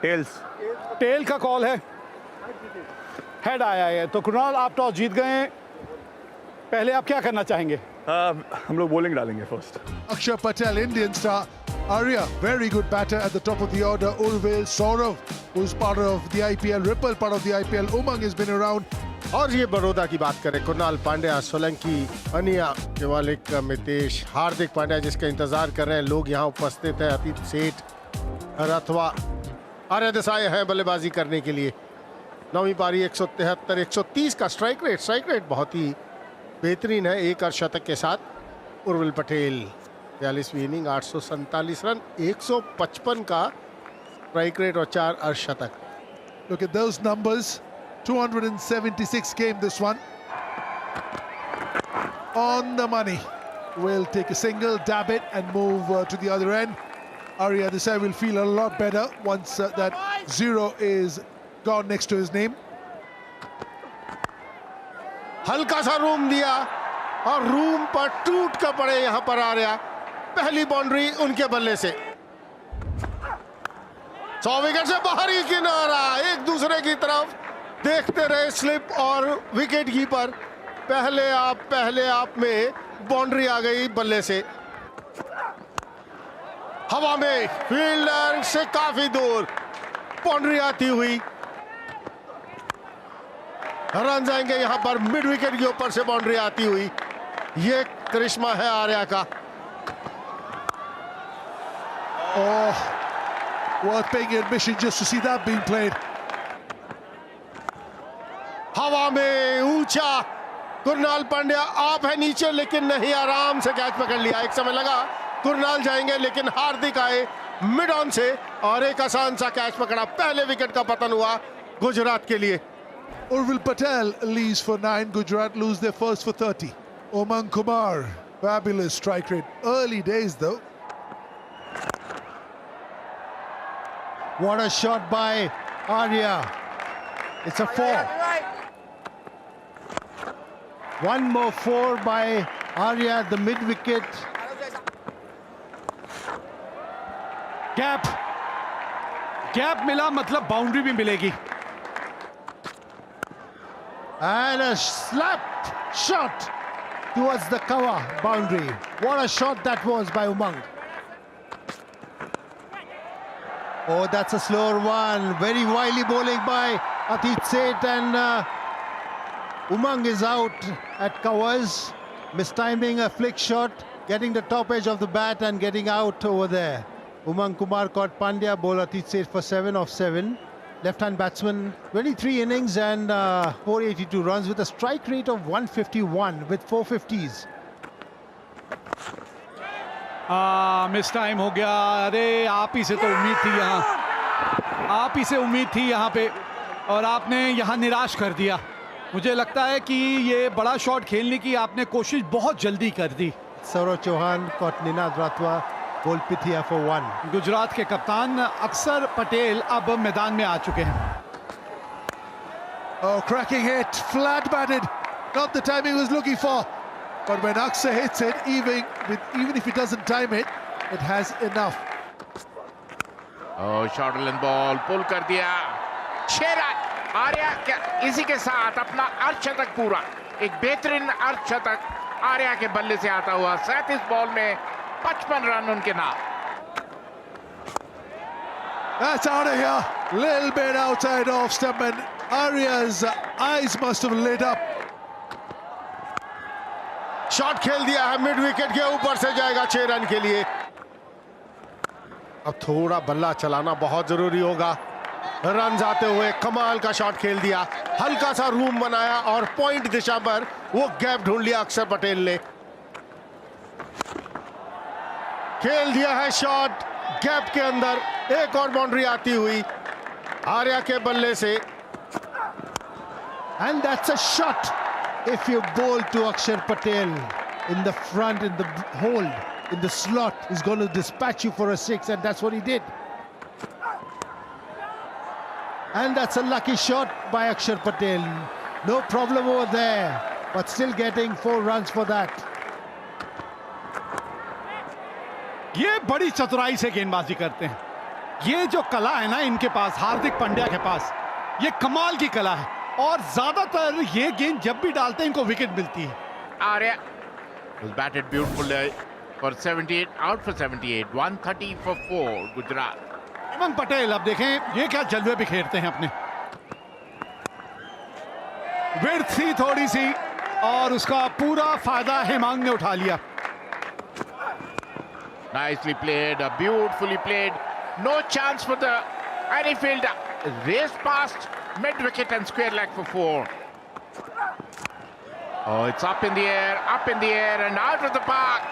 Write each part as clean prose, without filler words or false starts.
Tales. Tell का call है, head आया है। तो कुणाल, आप टॉस जीत गए हैं, पहले आप क्या करना चाहेंगे? हम लोग बॉलिंग डालेंगे first. Akshar Patel, Indian star. Arya, very good batter at the top of the order. Urvil, Saurav, who's part of the IPL, Ripple, part of the IPL. Umang has been around. और ये बड़ौदा की बात करें, कुणाल पांड्या, सोलंकी, अनिया, केवालिक, मितेश, हार्दिक पांड्या जिसका इंतजार कर रहे हैं लोग यहाँ उपस्थित है। अतीत सेठ, अथवा आर्य देसाई हैं बल्लेबाजी करने के लिए। नौवीं पारी 173, 130 का स्ट्राइक रेट बहुत ही बेहतरीन है। एक अर्धशतक के साथ उर्विल पटेल 42वीं इनिंग 847 रन, 155 का स्ट्राइक रेट और 4 अर्धशतक। Look at those numbers. 276 game this one. On the money. Will take a single, dab it and move to the other end. Arya Desai will feel a lot better once that 0 is gone next to his name. हल्का सा room दिया और room पर टूट कर पड़े यहां पर आर्या। पहली बाउंड्री उनके बल्ले से। 100 विकेट से बाहरी किनारा, एक दूसरे की तरफ देखते रहे स्लिप और विकेट कीपर। पहले आप में बाउंड्री आ गई बल्ले से। हवा में फील्डर से काफी दूर बाउंड्री आती हुई। रन जाएंगे यहां पर मिड विकेट के ऊपर से बाउंड्री आती हुई। ये करिश्मा है आर्या का। Oh, worth paying admission just to see that being played. हवा में ऊंचा कुणाल पांड्या, आप है नीचे लेकिन नहीं, आराम से कैच पकड़ लिया। एक समय लगा कुणाल जाएंगे लेकिन हार्दिक आए मिड ऑन से और एक आसान सा कैच पकड़ा। पहले विकेट का पतन हुआ गुजरात के लिए। Urvil Patel leads for 9. Gujarat lose their first for 30. Umang Kumar, fabulous strike rate. Early days though. What a shot by Arya. It's a 4. One more 4 by Arya at the mid wicket. Gap मिला मतलब boundary भी मिलेगी। And a slap shot towards the cover boundary. What a shot that was by Umang. Oh, that's a slower one. Very wily bowling by Atit Seth, and Umang is out at covers. Mistiming a flick shot, getting the top edge of the bat and getting out over there. Umang Kumar caught Pandya, bowled Atit Seth for 7 of 7. Left-hand batsman, 23 innings and 482 runs with a strike rate of 151 with 450s. Miss time हो गया। अरे आप ही से तो उम्मीद थी यहाँ पे और आपने यहाँ निराश कर दिया। मुझे लगता है कि ये बड़ा शॉट खेलने की आपने कोशिश बहुत जल्दी कर दी। Saurav Chauhan caught Ninad Ratwa, bowled Pithia for 1. Gujarat के कप्तान अक्षर पटेल अब मैदान में आ चुके हैं। Oh, cracking hit, flat batted. Not the time he was looking for. But when Aksa hits it, even if he doesn't time it, it has enough. Short length ball pull कर दिया। 6 रन आर्या इसी के साथ अपना अर्धशतक पूरा। एक बेहतरीन अर्धशतक आर्या के बल्ले से आता हुआ। 37 बॉल में 55 रन उनके नाम। That's out of here. Little bit outside off stump, and Arya's eyes must have lit up. Shot खेल दिया है मिड विकेट के ऊपर से, जाएगा 6 रन के लिए। अब थोड़ा बल्ला चलाना बहुत जरूरी होगा। रन आते हुए कमाल का शॉट खेल दिया, हल्का सा रूम बनाया और पॉइंट दिशा पर वो गैप ढूंढ लिया अक्षर पटेल ने। खेल दिया है शॉट गैप के अंदर, एक और बाउंड्री आती हुई आर्या के बल्ले से। And that's a shot. If you bowl to Akshar Patel in the front, in the hold, in the slot, he's going to dispatch you for a 6, and that's what he did. And that's a lucky shot by Akshar Patel. No problem over there, but still getting 4 runs for that. ये बड़ी चतुराई से गेंदबाजी करते हैं। ये जो कला है ना इनके पास, हार्दिक पांड्या के पास, ये कमाल की कला है और ज्यादातर ये गेंद जब भी डालते हैं इनको विकेट मिलती है। Arya was batted beautifully for 78, out for 78, 130 for 4, Gujarat. उमंग पटेल, अब देखें ये क्या जलवे बिखेरते हैं अपने। विड्थ थी थोड़ी सी और उसका पूरा फायदा हेमांग ने उठा लिया। Nicely played, beautifully played. No chance for the any fielder. Raced past mid wicket and square leg for 4. Oh, it's up in the air and out of the park.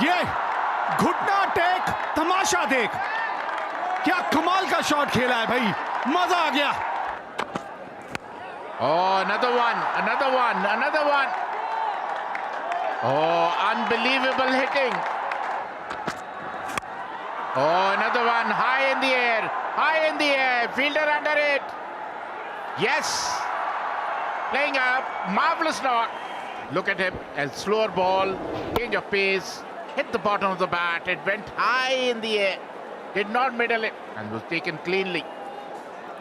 ये घुटना टेक, तमाशा देख, क्या कमाल का शॉट खेला है भाई, मजा आ गया। Oh, another one. Oh, unbelievable hitting. Oh, another one, high in the air, fielder under it. Yes, playing a marvelous knock. Look at him, a slower ball, change of pace, hit the bottom of the bat, it went high in the air, did not middle it, and was taken cleanly.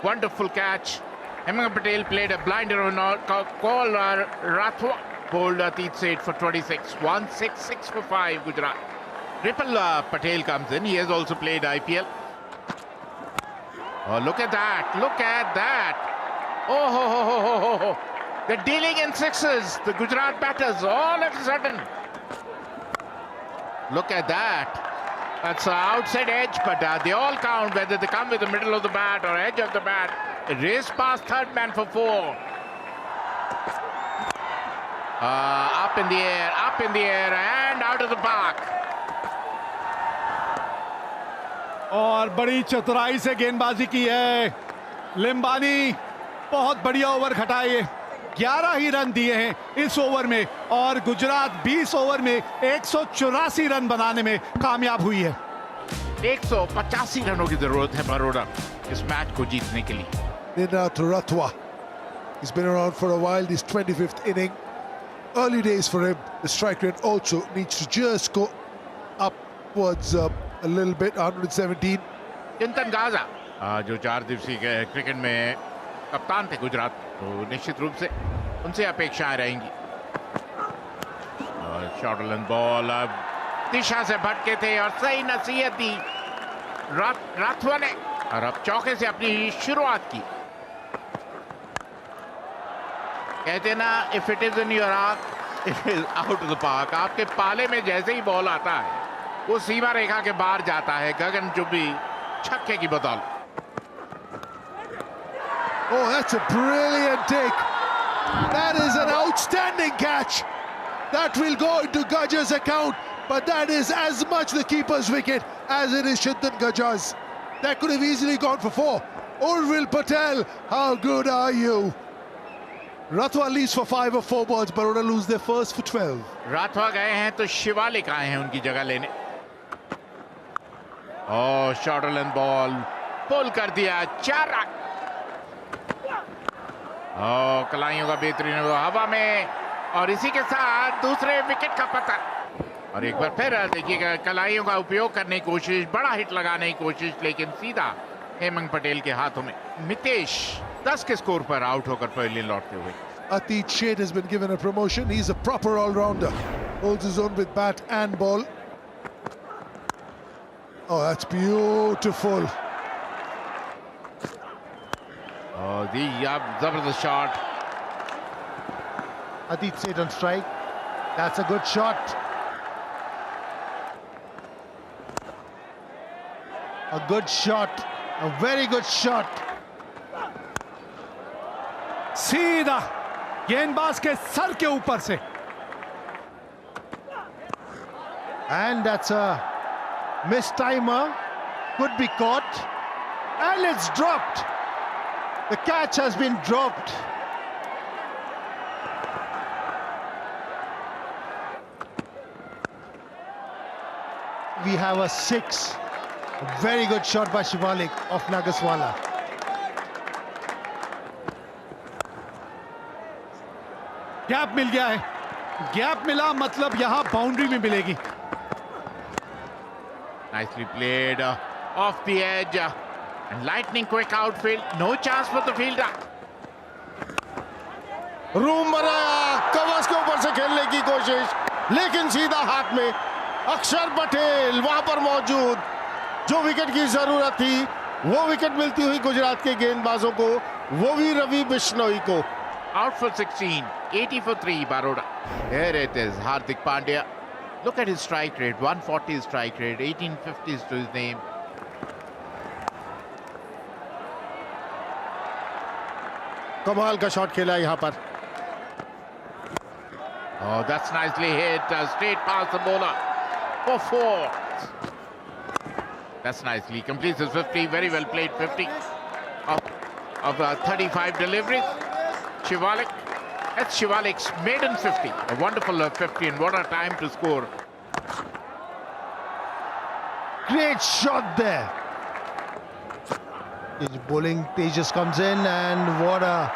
Wonderful catch. Hemang Patel played a blinder call. Rathwa bowled Atit Seth for 26, 166 for 5, Gujarat. Ripple Patel comes in. He has also played IPL. Oh, look at that. Oh, ho, ho, ho, ho, ho, ho. They're dealing in sixes, the Gujarat batters, all of a sudden. Look at that. That's outside edge, but they all count, whether they come with the middle of the bat or edge of the bat. It raced past third man for 4. Up in the air, and out of the park. और बड़ी चतुराई से गेंदबाजी की है लिम्बानी, बहुत बढ़िया over खटाए। 11 ही run दिए हैं इस ओवर में और गुजरात 20 ओवर में 184 रन बनाने में कामयाब हुई है। 185 रनों की जरूरत है बड़ौदा इस मैच को जीतने के लिए। Ninad Rathwa. He's been around for a while. This 25th inning. Early days for him. The strike rate also needs to just go upwards a little bit. 117. चिंतन गाजा जो 4 दिवसीय क्रिकेट में कप्तान थे गुजरात, तो निश्चित रूप से उनसे अपेक्षाएं रहेंगी। शॉर्ट लेंथ बॉल, अब दिशा से भटके थे और सही नसीहत दी राथवा ने और अब चौके से अपनी शुरुआत की। कहते ना, if it is in your arc it is out of the park. आपके पाले में जैसे ही बॉल आता है वो सीमा रेखा के बाहर जाता है, गगनचुंबी छक्के की बदौलत। Oh, that's a brilliant take. That is an outstanding catch. That will go into Gajjar's account, but that is as much the keeper's wicket as it is Chintan Gajjar's. That could have easily gone for 4. Urvil Patel, how good are you? Rathwa leads for 5 of 4 balls. Baroda lose their first for 12. Rathwa गए हैं तो शिवालिक आए हैं उनकी जगह लेने। ओह, short length ball pull कर दिया, 4 रन। ओह, कलाइयों का बेहतरीन हवा में और इसी के साथ दूसरे विकेट का पता। और एक बार फिर देखिएगा कलाइयों का उपयोग करने की कोशिश, बड़ा हिट लगाने की कोशिश, लेकिन सीधा हेमंग पटेल के हाथों में। मितेश 10 के स्कोर पर आउट होकर पहले लौटते हुए। Atit Seth has been given a promotion. He's a proper all-rounder. Holds his own with bat and ball. Oh, that's beautiful. Oh, the zabardast shot. Atit Seth on strike. That's a good shot. A good shot. A very good shot. सीधा गेंदबाज के sir के ऊपर से। And that's a mistimer. Could be caught. And it's dropped. The catch has been dropped. We have a 6. A very good shot by Shivalik of Nagaswala. Gap मिल गया है, gap मिला मतलब यहां बाउंड्री भी मिलेगी। Nicely played off the edge and lightning quick outfield. No chance for the fielder. Room बनाया, कवच के ऊपर से खेलने की कोशिश, लेकिन सीधा हाथ में। अक्षर पटेल वहां पर मौजूद, जो विकेट की जरूरत थी वो विकेट मिलती हुई गुजरात के गेंदबाजों को, वो भी रवि बिश्नोई को। Out for 16, 80 for 3, Baroda. Here it is, Hardik Pandya. Look at his strike rate, 140 strike rate, 1850s to his name. कमाल का शॉट खेला यहाँ पर। Oh, that's nicely hit, straight past the bowler for 4. That's nicely, he completes his 50, very well played 50 of 35 deliveries. Shivalik, that's Shivalik's maiden 50, a wonderful 50, and what a time to score. Great shot there. His bowling Tejas comes in, and what a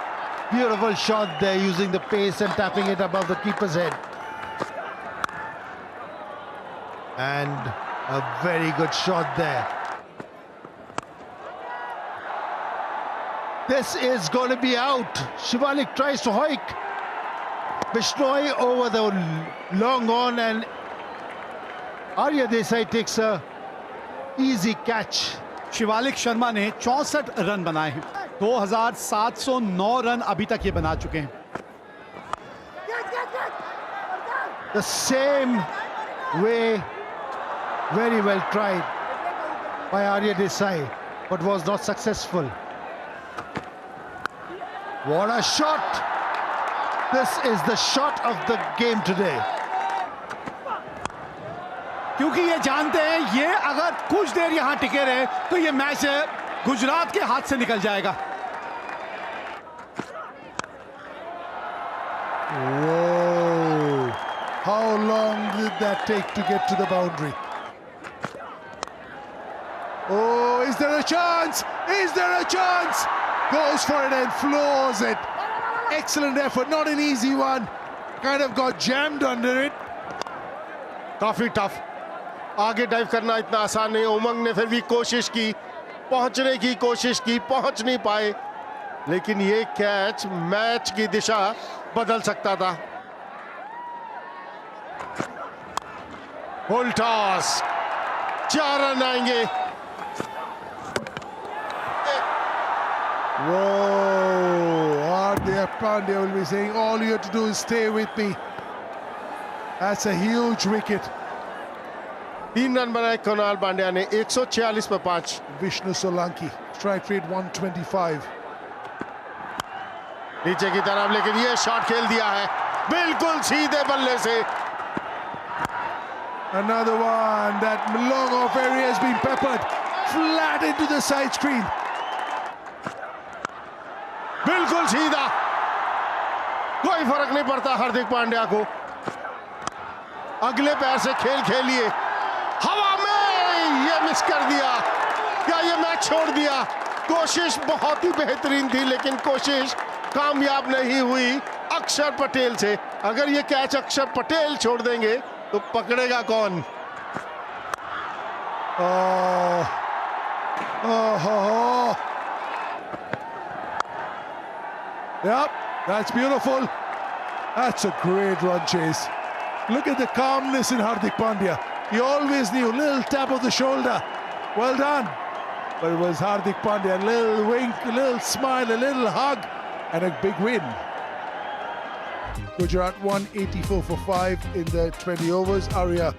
beautiful shot there, using the pace and tapping it above the keeper's head. And a very good shot there. This is going to be out. Shivalik tries to hoik. Bishnoi over the long on, and Arya Desai takes a easy catch. Shivalik Sharma ने 64 run बनाए हैं। 2709 run अभी तक ये बना चुके हैं। The same way, very well tried by Arya Desai, but was not successful. What a shot! This is the shot of the game today. क्योंकि ये जानते हैं ये अगर कुछ देर यहां टिके रहे तो ये मैच गुजरात के हाथ से निकल जाएगा। Whoa! How long did that take to get to the boundary? Oh, is there a chance? Is there a chance? Goes for it and floors it. Excellent effort, not an easy one. Kind of got jammed under it. काफी tough. आगे dive करना इतना आसान नहीं। उमंग ने फिर भी कोशिश की, पहुंचने की कोशिश की, पहुंच नहीं पाए, लेकिन ये कैच मैच की दिशा बदल सकता था। फुल टॉस, 4 रन आएंगे। Whoa! Hardik Pandya will be saying, all you have to do is stay with me. That's a huge wicket. 3 run बनाए कुणाल पांड्या ने, 146 पर 5। Vishnu Solanki, strike rate 125. नीचे की तरफ, लेकिन ये शॉट खेल दिया है बिल्कुल सीधे बल्ले से। Another one. That long off area has been peppered flat into the side screen. बिल्कुल सीधा, कोई फर्क नहीं पड़ता हार्दिक पांड्या को। अगले पैर से खेल खेलिए, हवा में ये मिस कर दिया। क्या ये मैच छोड़ दिया? कोशिश बहुत ही बेहतरीन थी, लेकिन कोशिश कामयाब नहीं हुई अक्षर पटेल से। अगर ये कैच अक्षर पटेल छोड़ देंगे तो पकड़ेगा कौन? Oh. Yep, that's beautiful. That's a great run chase. Look at the calmness in Hardik Pandya. He always knew, little tap of the shoulder. Well done. But it was Hardik Pandya, a little wink, a little smile, a little hug, and a big win. Gujarat won 84 for 5 in the 20 overs. Arya,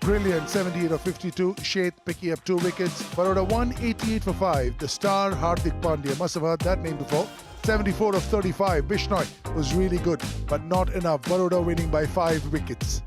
brilliant, 78 of 52. Sheth picking up 2 wickets. Baroda won 88 for 5. The star Hardik Pandya, must have heard that name before. 74 of 35. Bishnoi was really good, but not enough. Baroda winning by 5 wickets.